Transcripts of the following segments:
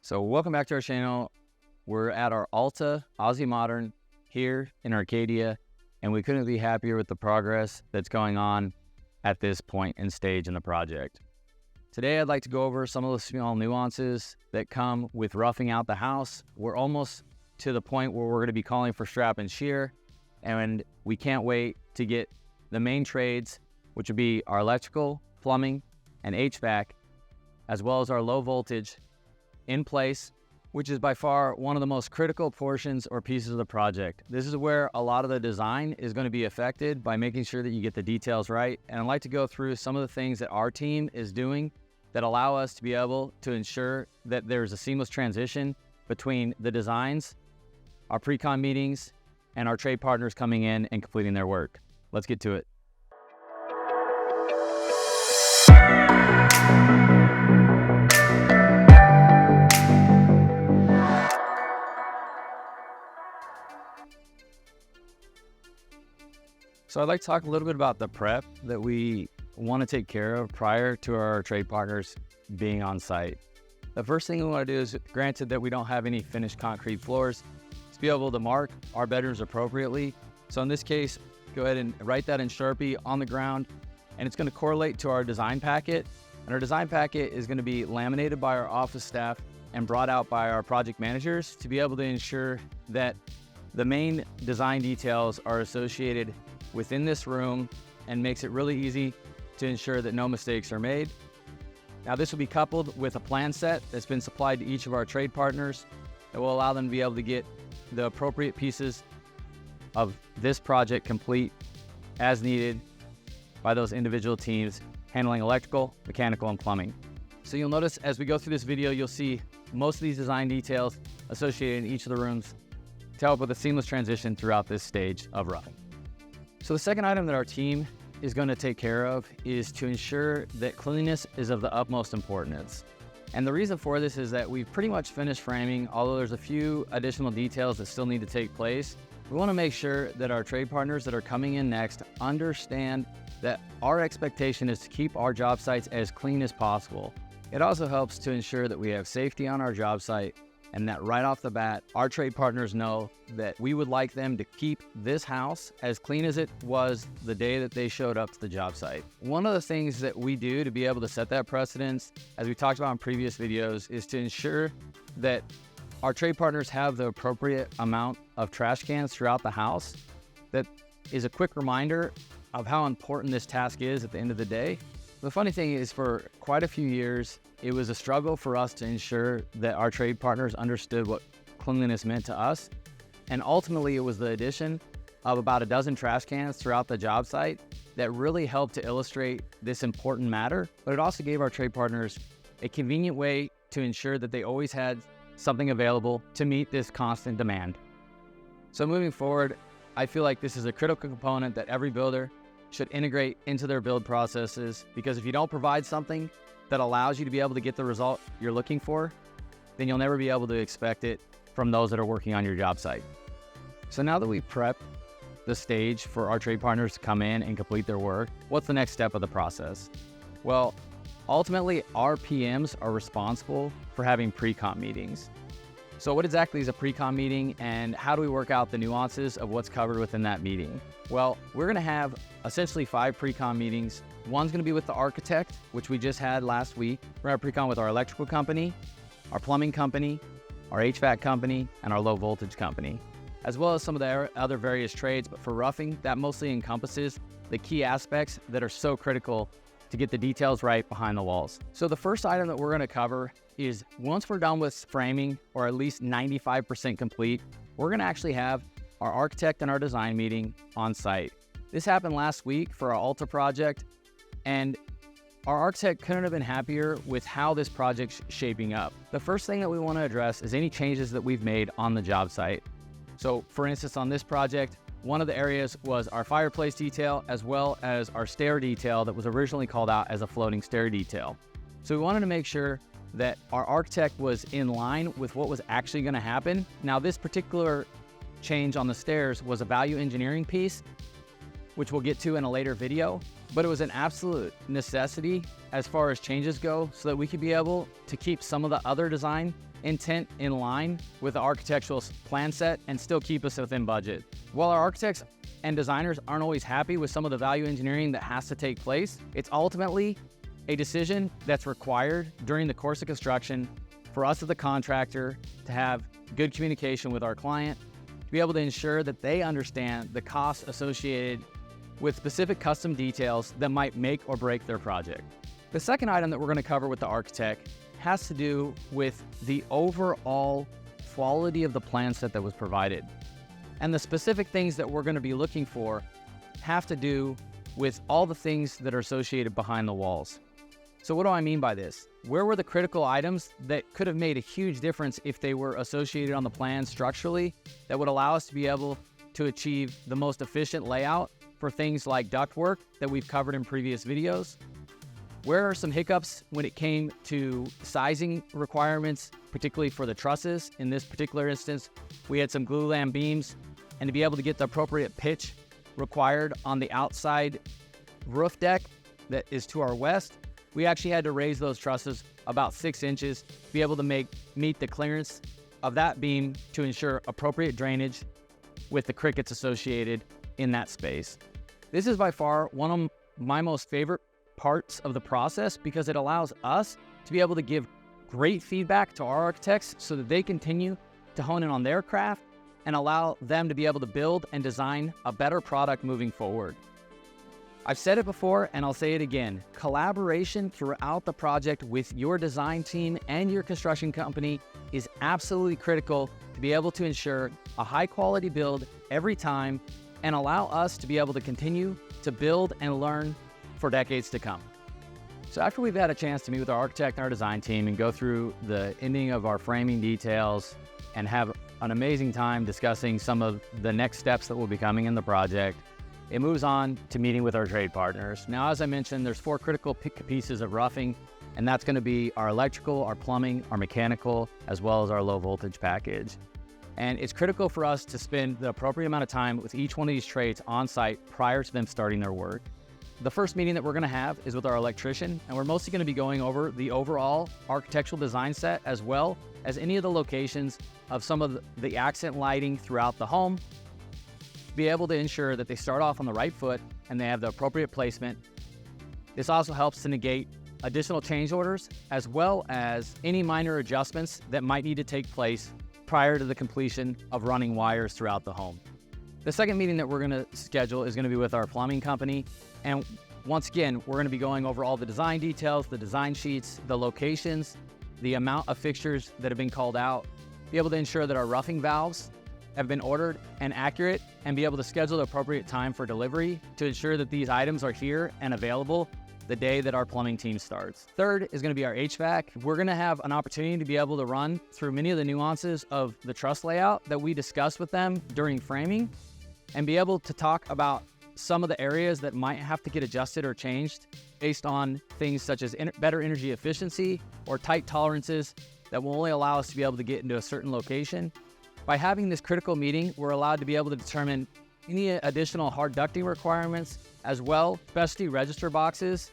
So welcome back to our channel. We're at our ALTA Aussie Modern here in Arcadia, and we couldn't be happier with the progress that's going on at this point and stage in the project. Today, I'd like to go over some of the small nuances that come with roughing out the house. We're almost to the point where we're going to be calling for strap and shear, and we can't wait to get the main trades, which would be our electrical, plumbing, and HVAC, as well as our low voltage in place, which is by far one of the most critical portions or pieces of the project. This is where a lot of the design is going to be affected by making sure that you get the details right. And I'd like to go through some of the things that our team is doing that allow us to be able to ensure that there's a seamless transition between the designs, our pre-con meetings, and our trade partners coming in and completing their work. Let's get to it. So I'd like to talk a little bit about the prep that we want to take care of prior to our trade partners being on site. The first thing we want to do is, granted that we don't have any finished concrete floors, to be able to mark our bedrooms appropriately. So in this case, go ahead and write that in Sharpie on the ground, and it's going to correlate to our design packet. And our design packet is going to be laminated by our office staff and brought out by our project managers to be able to ensure that the main design details are associated within this room and makes it really easy to ensure that no mistakes are made. Now, this will be coupled with a plan set that's been supplied to each of our trade partners that will allow them to be able to get the appropriate pieces of this project complete as needed by those individual teams handling electrical, mechanical, and plumbing. So you'll notice as we go through this video, you'll see most of these design details associated in each of the rooms to help with a seamless transition throughout this stage of roughing. So the second item that our team is going to take care of is to ensure that cleanliness is of the utmost importance. And the reason for this is that we've pretty much finished framing, although there's a few additional details that still need to take place. We want to make sure that our trade partners that are coming in next understand that our expectation is to keep our job sites as clean as possible. It also helps to ensure that we have safety on our job site, and that right off the bat, our trade partners know that we would like them to keep this house as clean as it was the day that they showed up to the job site. One of the things that we do to be able to set that precedence, as we talked about in previous videos, is to ensure that our trade partners have the appropriate amount of trash cans throughout the house. That is a quick reminder of how important this task is at the end of the day. The funny thing is, for quite a few years, it was a struggle for us to ensure that our trade partners understood what cleanliness meant to us. And ultimately, it was the addition of about a dozen trash cans throughout the job site that really helped to illustrate this important matter. But it also gave our trade partners a convenient way to ensure that they always had something available to meet this constant demand. So moving forward, I feel like this is a critical component that every builder should integrate into their build processes, because if you don't provide something that allows you to be able to get the result you're looking for, then you'll never be able to expect it from those that are working on your job site. So now that we've prepped the stage for our trade partners to come in and complete their work, what's the next step of the process? Well, ultimately, our PMs are responsible for having pre-con meetings. So what exactly is a pre-con meeting, and how do we work out the nuances of what's covered within that meeting? Well, we're going to have essentially 5 pre-con meetings. One's going to be with the architect, which we just had last week. We're going to have pre-con with our electrical company, our plumbing company, our HVAC company, and our low voltage company, as well as some of the other various trades. But for roughing, that mostly encompasses the key aspects that are so critical to get the details right behind the walls. So the first item that we're going to cover is, once we're done with framing, or at least 95% complete, we're going to actually have our architect and our design meeting on site. This happened last week for our ALTA project, and our architect couldn't have been happier with how this project's shaping up. The first thing that we want to address is any changes that we've made on the job site. So for instance, on this project, one of the areas was our fireplace detail, as well as our stair detail that was originally called out as a floating stair detail. So we wanted to make sure that our architect was in line with what was actually going to happen. Now, this particular change on the stairs was a value engineering piece, which we'll get to in a later video, but it was an absolute necessity as far as changes go so that we could be able to keep some of the other design intent in line with the architectural plan set and still keep us within budget. While our architects and designers aren't always happy with some of the value engineering that has to take place, it's ultimately a decision that's required during the course of construction for us as the contractor to have good communication with our client, to be able to ensure that they understand the costs associated with specific custom details that might make or break their project. The second item that we're going to cover with the architect has to do with the overall quality of the plan set that was provided. And the specific things that we're going to be looking for have to do with all the things that are associated behind the walls. So what do I mean by this? Where were the critical items that could have made a huge difference if they were associated on the plan structurally that would allow us to be able to achieve the most efficient layout for things like ductwork that we've covered in previous videos? Where are some hiccups when it came to sizing requirements, particularly for the trusses? In this particular instance, we had some glulam beams, and to be able to get the appropriate pitch required on the outside roof deck that is to our west, we actually had to raise those trusses about 6 inches to be able to meet the clearance of that beam to ensure appropriate drainage with the crickets associated in that space. This is by far one of my most favorite parts of the process because it allows us to be able to give great feedback to our architects so that they continue to hone in on their craft and allow them to be able to build and design a better product moving forward. I've said it before and I'll say it again, collaboration throughout the project with your design team and your construction company is absolutely critical to be able to ensure a high quality build every time and allow us to be able to continue to build and learn for decades to come. So after we've had a chance to meet with our architect and our design team and go through the ending of our framing details and have an amazing time discussing some of the next steps that will be coming in the project, it moves on to meeting with our trade partners. Now, as I mentioned, there's 4 critical pieces of roughing, and that's going to be our electrical, our plumbing, our mechanical, as well as our low voltage package. And it's critical for us to spend the appropriate amount of time with each one of these trades on site prior to them starting their work. The first meeting that we're going to have is with our electrician, and we're mostly going to be going over the overall architectural design set as well as any of the locations of some of the accent lighting throughout the home, to be able to ensure that they start off on the right foot and they have the appropriate placement. This also helps to negate additional change orders as well as any minor adjustments that might need to take place prior to the completion of running wires throughout the home. The second meeting that we're going to schedule is going to be with our plumbing company. And once again, we're going to be going over all the design details, the design sheets, the locations, the amount of fixtures that have been called out, be able to ensure that our roughing valves have been ordered and accurate, and be able to schedule the appropriate time for delivery to ensure that these items are here and available the day that our plumbing team starts. Third is going to be our HVAC. We're going to have an opportunity to be able to run through many of the nuances of the truss layout that we discussed with them during framing and be able to talk about some of the areas that might have to get adjusted or changed based on things such as better energy efficiency or tight tolerances that will only allow us to be able to get into a certain location. By having this critical meeting, we're allowed to be able to determine any additional hard ducting requirements, as well specialty register boxes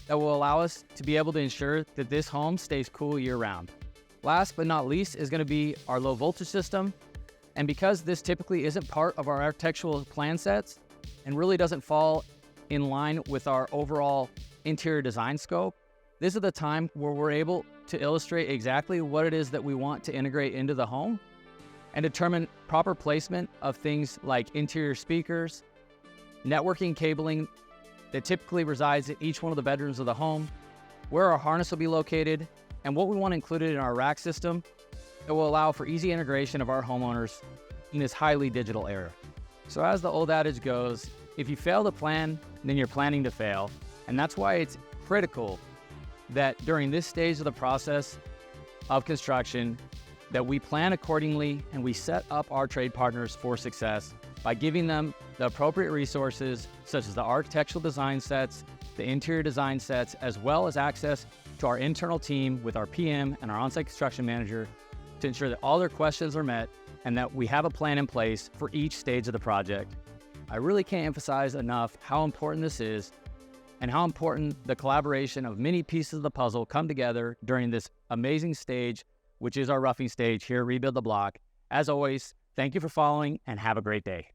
that will allow us to be able to ensure that this home stays cool year-round. Last but not least is going to be our low voltage system. And because this typically isn't part of our architectural plan sets and really doesn't fall in line with our overall interior design scope, this is the time where we're able to illustrate exactly what it is that we want to integrate into the home and determine proper placement of things like interior speakers, networking cabling that typically resides in each one of the bedrooms of the home, where our harness will be located, and what we want included in our rack system that will allow for easy integration of our homeowners in this highly digital era. So as the old adage goes, if you fail to plan, then you're planning to fail. And that's why it's critical that during this stage of the process of construction, that we plan accordingly and we set up our trade partners for success by giving them the appropriate resources, such as the architectural design sets, the interior design sets, as well as access to our internal team with our PM and our on-site construction manager to ensure that all their questions are met and that we have a plan in place for each stage of the project. I really can't emphasize enough how important this is and how important the collaboration of many pieces of the puzzle come together during this amazing stage, which is our roughing stage here at Rebuild the Block. As always, thank you for following and have a great day.